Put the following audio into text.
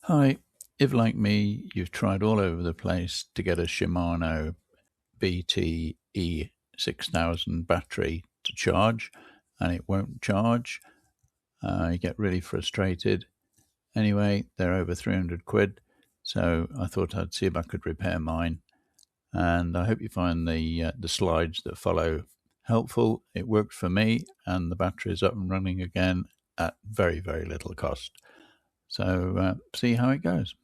Hi, if like me, you've tried all over the place to get a Shimano BT-E6000 battery to charge and it won't charge, you get really frustrated. Anyway, they're over 300 quid, so I thought I'd see if I could repair mine. And I hope you find the slides that follow helpful. It worked for me, and the battery is up and running again at very, very little cost. So see how it goes.